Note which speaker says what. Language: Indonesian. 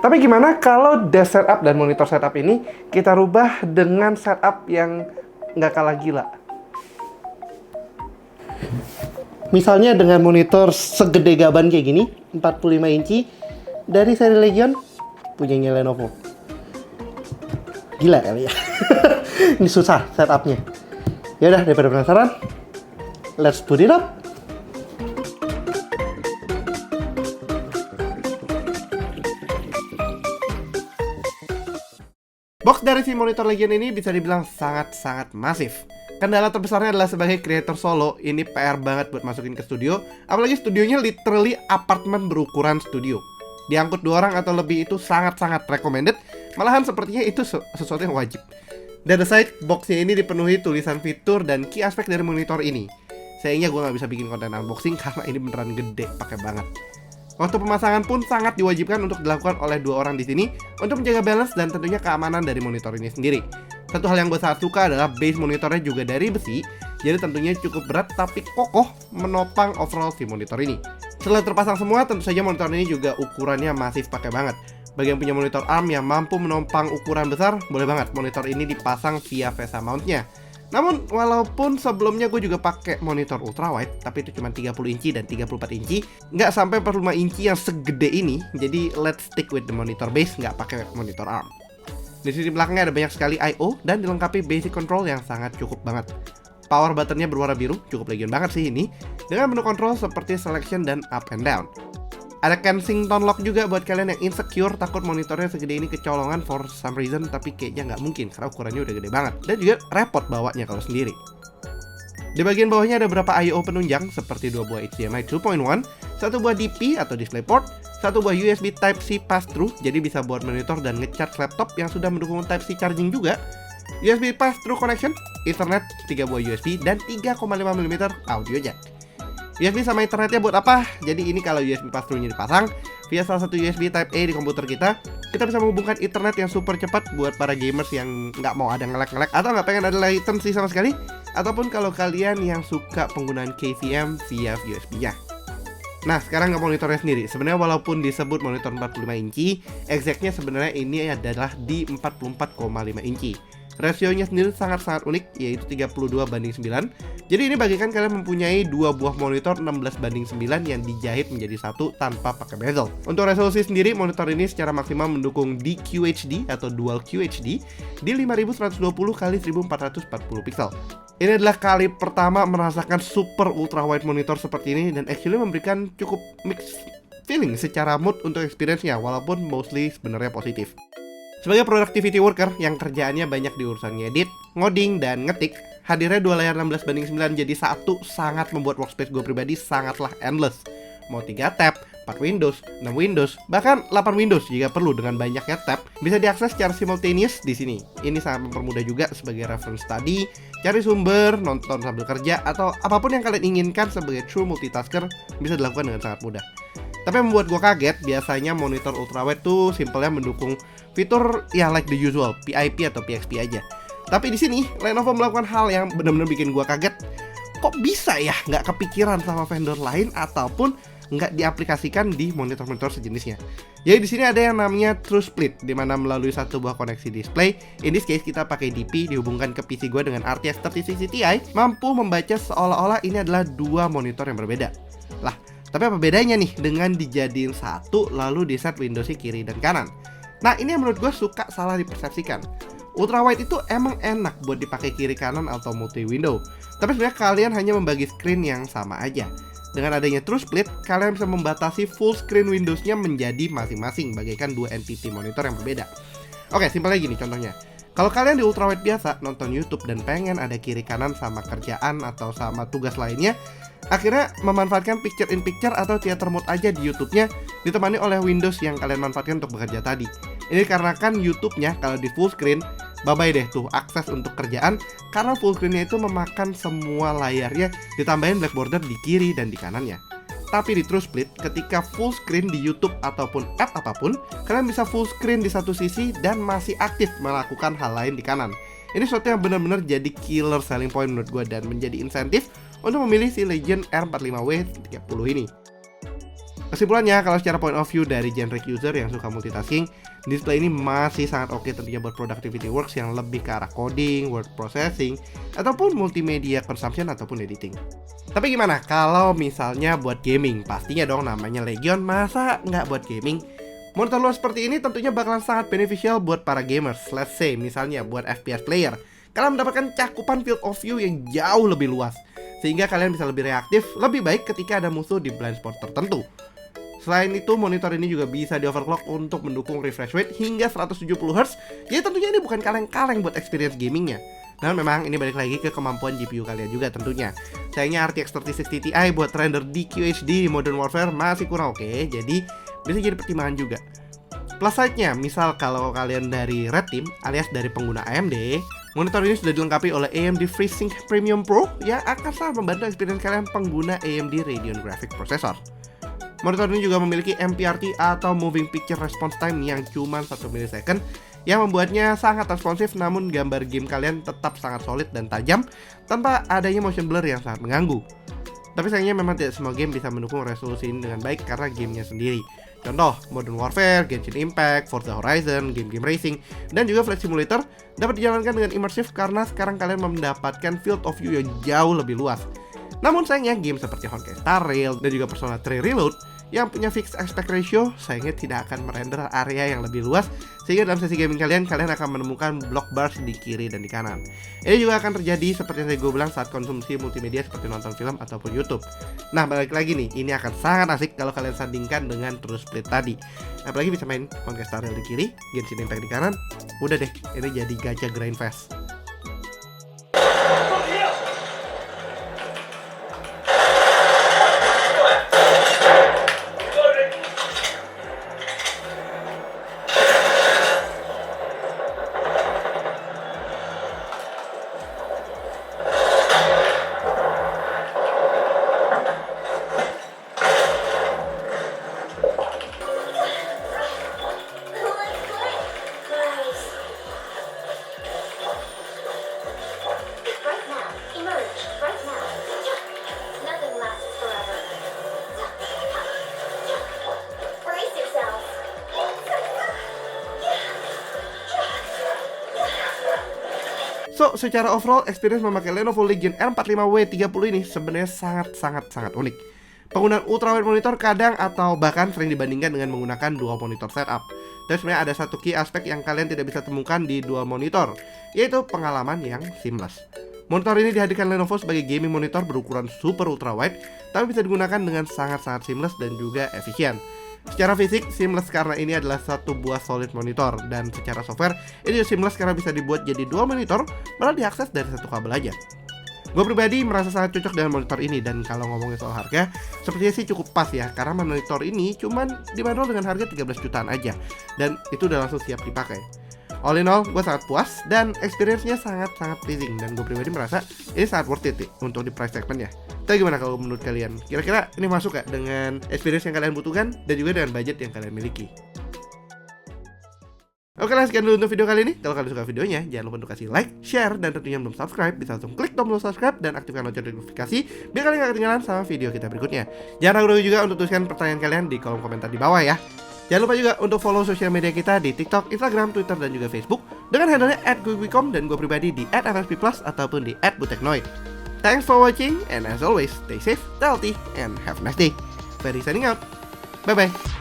Speaker 1: Tapi gimana kalau desk setup dan monitor setup ini kita rubah dengan setup yang nggak kalah gila? Misalnya dengan monitor segede gaban kayak gini, 45 inci dari seri Legion punyanya Lenovo. Gila kali ya. Ini susah setupnya. Ya udah, daripada penasaran, let's put it up. Box dari si monitor Legion ini bisa dibilang sangat-sangat masif. Kendala terbesarnya adalah sebagai creator solo, ini PR banget buat masukin ke studio. Apalagi studionya literally apartemen berukuran studio. Diangkut 2 orang atau lebih itu sangat-sangat recommended. Malahan sepertinya itu sesuatu yang wajib. Dan aside, boxnya ini dipenuhi tulisan fitur dan key aspek dari monitor ini. Sayangnya gue gak bisa bikin konten unboxing karena ini beneran gede, pakai banget. Waktu pemasangan pun sangat diwajibkan untuk dilakukan oleh 2 orang di sini untuk menjaga balance dan tentunya keamanan dari monitor ini sendiri. Satu hal yang gue sangat suka adalah base monitornya juga dari besi, jadi tentunya cukup berat tapi kokoh menopang overall si monitor ini. Setelah terpasang semua, tentu saja monitor ini juga ukurannya masif pakai banget. Bagi yang punya monitor ARM yang mampu menopang ukuran besar, boleh banget monitor ini dipasang via VESA mountnya. Namun, walaupun sebelumnya gue juga pakai monitor ultrawide, tapi itu cuma 30 inci dan 34 inci, nggak sampai 45 inci yang segede ini, jadi let's stick with the monitor base, nggak pakai monitor ARM. Di sisi belakangnya ada banyak sekali I/O dan dilengkapi basic control yang sangat cukup banget. Power buttonnya berwarna biru, cukup Legion banget sih ini, dengan menu control seperti selection dan up and down. Ada Kensington lock juga buat kalian yang insecure takut monitornya segede ini kecolongan for some reason, tapi kayaknya nggak mungkin karena ukurannya udah gede banget. Dan juga repot bawanya kalau sendiri. Di bagian bawahnya ada beberapa I/O penunjang seperti 2 buah HDMI 2.1, 1 buah DP atau DisplayPort, 1 buah USB Type-C pass-through, jadi bisa buat monitor dan ngecharge laptop yang sudah mendukung Type-C charging juga, USB pass-through connection, Ethernet, 3 buah USB, dan 3,5mm audio jack. USB sama Ethernetnya buat apa? Jadi ini kalau USB pass-through-nya dipasang via salah satu USB Type-A di komputer kita bisa menghubungkan Ethernet yang super cepat buat para gamers yang nggak mau ada nge-lag atau nggak pengen ada latency sama sekali, ataupun kalau kalian yang suka penggunaan KVM via USB-nya. Nah, sekarang ke monitornya sendiri. Sebenarnya walaupun disebut monitor 45 inci, exactnya sebenarnya ini adalah di 44,5 inci. Rasionya sendiri sangat-sangat unik, yaitu 32:9. Jadi ini bagikan kalian mempunyai 2 buah monitor 16:9 yang dijahit menjadi satu tanpa pakai bezel. Untuk resolusi sendiri, monitor ini secara maksimal mendukung DQHD atau Dual QHD di 5120x1440 pixel. Ini adalah kali pertama merasakan super ultra wide monitor seperti ini dan actually memberikan cukup mixed feeling secara mood untuk experience-nya, walaupun mostly sebenarnya positif. Sebagai productivity worker yang kerjaannya banyak di urusan ngedit, ngoding, dan ngetik, hadirnya 2 layar 16:9 jadi satu sangat membuat workspace gue pribadi sangatlah endless. Mau 3 tab, 4 Windows, 6 Windows, bahkan 8 Windows jika perlu dengan banyaknya tab, bisa diakses secara simultaneous di sini. Ini sangat mempermudah juga sebagai reference study, cari sumber, nonton sambil kerja, atau apapun yang kalian inginkan sebagai true multitasker bisa dilakukan dengan sangat mudah. Tapi yang membuat gue kaget, biasanya monitor ultrawide tuh simpelnya mendukung fitur ya like the usual, PIP atau PXP aja. Tapi di sini Lenovo melakukan hal yang benar-benar bikin gue kaget. Kok bisa ya nggak kepikiran sama vendor lain ataupun nggak diaplikasikan di monitor-monitor sejenisnya. Jadi di sini ada yang namanya True Split, di mana melalui satu buah koneksi display, in this case kita pakai DP dihubungkan ke PC gue dengan RTX 3060 Ti, mampu membaca seolah-olah ini adalah 2 monitor yang berbeda. Lah, tapi apa bedanya nih dengan dijadiin satu lalu di set Windowsnya kiri dan kanan? Nah, ini yang menurut gue suka salah dipersepsikan. Ultrawide itu emang enak buat dipakai kiri kanan atau multi window, tapi sebenarnya kalian hanya membagi screen yang sama aja. Dengan adanya True Split, kalian bisa membatasi full screen Windows-nya menjadi masing-masing bagaikan 2 entity monitor yang berbeda. Oke, simpelnya gini contohnya. Kalau kalian di ultrawide biasa nonton YouTube dan pengen ada kiri kanan sama kerjaan atau sama tugas lainnya, akhirnya memanfaatkan picture in picture atau theater mode aja di YouTube-nya ditemani oleh Windows yang kalian manfaatkan untuk bekerja tadi. Ini karena kan YouTube-nya kalau di full screen, bye-bye deh tuh akses untuk kerjaan karena full screen-nya itu memakan semua layarnya ditambahin black border di kiri dan di kanannya. Tapi di True Split, ketika full screen di YouTube ataupun app apapun, kalian bisa full screen di satu sisi dan masih aktif melakukan hal lain di kanan. Ini sesuatu yang benar-benar jadi killer selling point menurut gue dan menjadi insentif untuk memilih si Legion R45W30 ini. Kesimpulannya, kalau secara point of view dari generic user yang suka multitasking, display ini masih sangat oke tentunya buat productivity works yang lebih ke arah coding, word processing, ataupun multimedia consumption ataupun editing. Tapi gimana kalau misalnya buat gaming? Pastinya dong, namanya Legion, masa nggak buat gaming? Monitor luas seperti ini tentunya bakalan sangat beneficial buat para gamers. Let's say misalnya buat FPS player, kalian mendapatkan cakupan field of view yang jauh lebih luas, sehingga kalian bisa lebih reaktif, lebih baik ketika ada musuh di blind spot tertentu. Selain itu, monitor ini juga bisa di overclock untuk mendukung refresh rate hingga 170Hz. Jadi tentunya ini bukan kaleng-kaleng buat experience gamingnya. Namun memang ini balik lagi ke kemampuan GPU kalian juga tentunya. Sayangnya RTX 3060 Ti buat render di QHD di Modern Warfare masih kurang oke, jadi bisa jadi pertimbangan juga. Plus side-nya, misal kalau kalian dari Red Team alias dari pengguna AMD, monitor ini sudah dilengkapi oleh AMD FreeSync Premium Pro yang akan sangat membantu experience kalian pengguna AMD Radeon Graphic Processor. Monitor ini juga memiliki MPRT atau Moving Picture Response Time yang cuma 1 milisecond, yang membuatnya sangat responsif, namun gambar game kalian tetap sangat solid dan tajam tanpa adanya motion blur yang sangat mengganggu. Tapi sayangnya memang tidak semua game bisa mendukung resolusi ini dengan baik karena gamenya sendiri. Contoh, Modern Warfare, Genshin Impact, Forza Horizon, game-game racing, dan juga Flight Simulator dapat dijalankan dengan immersive karena sekarang kalian mendapatkan field of view yang jauh lebih luas. Namun sayangnya game seperti Honkai Star Rail dan juga Persona 3 Reload yang punya fixed aspect ratio sayangnya tidak akan merender area yang lebih luas, sehingga dalam sesi gaming kalian akan menemukan block bars di kiri dan di kanan. Ini juga akan terjadi seperti yang gue bilang saat konsumsi multimedia seperti nonton film ataupun YouTube. Nah, balik lagi nih, ini akan sangat asik kalau kalian sandingkan dengan true split tadi. Apalagi bisa main Honkai Star Rail di kiri, Genshin Impact di kanan. Udah deh, ini jadi gacha grind fest. So, secara overall experience memakai Lenovo Legion R45W30 ini sebenarnya sangat unik. Penggunaan ultrawide monitor kadang atau bahkan sering dibandingkan dengan menggunakan dual monitor setup. Dan sebenarnya ada satu key aspek yang kalian tidak bisa temukan di dual monitor, yaitu pengalaman yang seamless. Monitor ini dihadirkan Lenovo sebagai gaming monitor berukuran super ultrawide, tapi bisa digunakan dengan sangat seamless dan juga efisien. Secara fisik, seamless karena ini adalah satu buah solid monitor, dan secara software, ini juga seamless karena bisa dibuat jadi dua monitor, malah diakses dari satu kabel aja. Gue pribadi merasa sangat cocok dengan monitor ini, dan kalau ngomongin soal harga, sepertinya sih cukup pas ya, karena monitor ini cuman dibanderol dengan harga 13 jutaan aja, dan itu udah langsung siap dipakai. All in all, gue sangat puas dan experience-nya sangat pleasing, dan gue pribadi merasa ini sangat worth it untuk di price segment-nya. Tapi gimana kalau menurut kalian? Kira-kira ini masuk gak dengan experience yang kalian butuhkan dan juga dengan budget yang kalian miliki? Oke lah, sekian dulu untuk video kali ini. Kalau kalian suka videonya, jangan lupa untuk kasih like, share, dan tentunya belum subscribe, bisa langsung klik tombol subscribe dan aktifkan lonceng notifikasi biar kalian gak ketinggalan sama video kita berikutnya. Jangan ragu juga untuk tuliskan pertanyaan kalian di kolom komentar di bawah ya. Jangan lupa juga untuk follow sosial media kita di TikTok, Instagram, Twitter, dan juga Facebook dengan handle-nya @guiwicom dan gue pribadi di @fsp+ ataupun di @buteknoid. Thanks for watching, and as always, stay safe, stay healthy, and have a nice day. Ferry signing out. Bye-bye.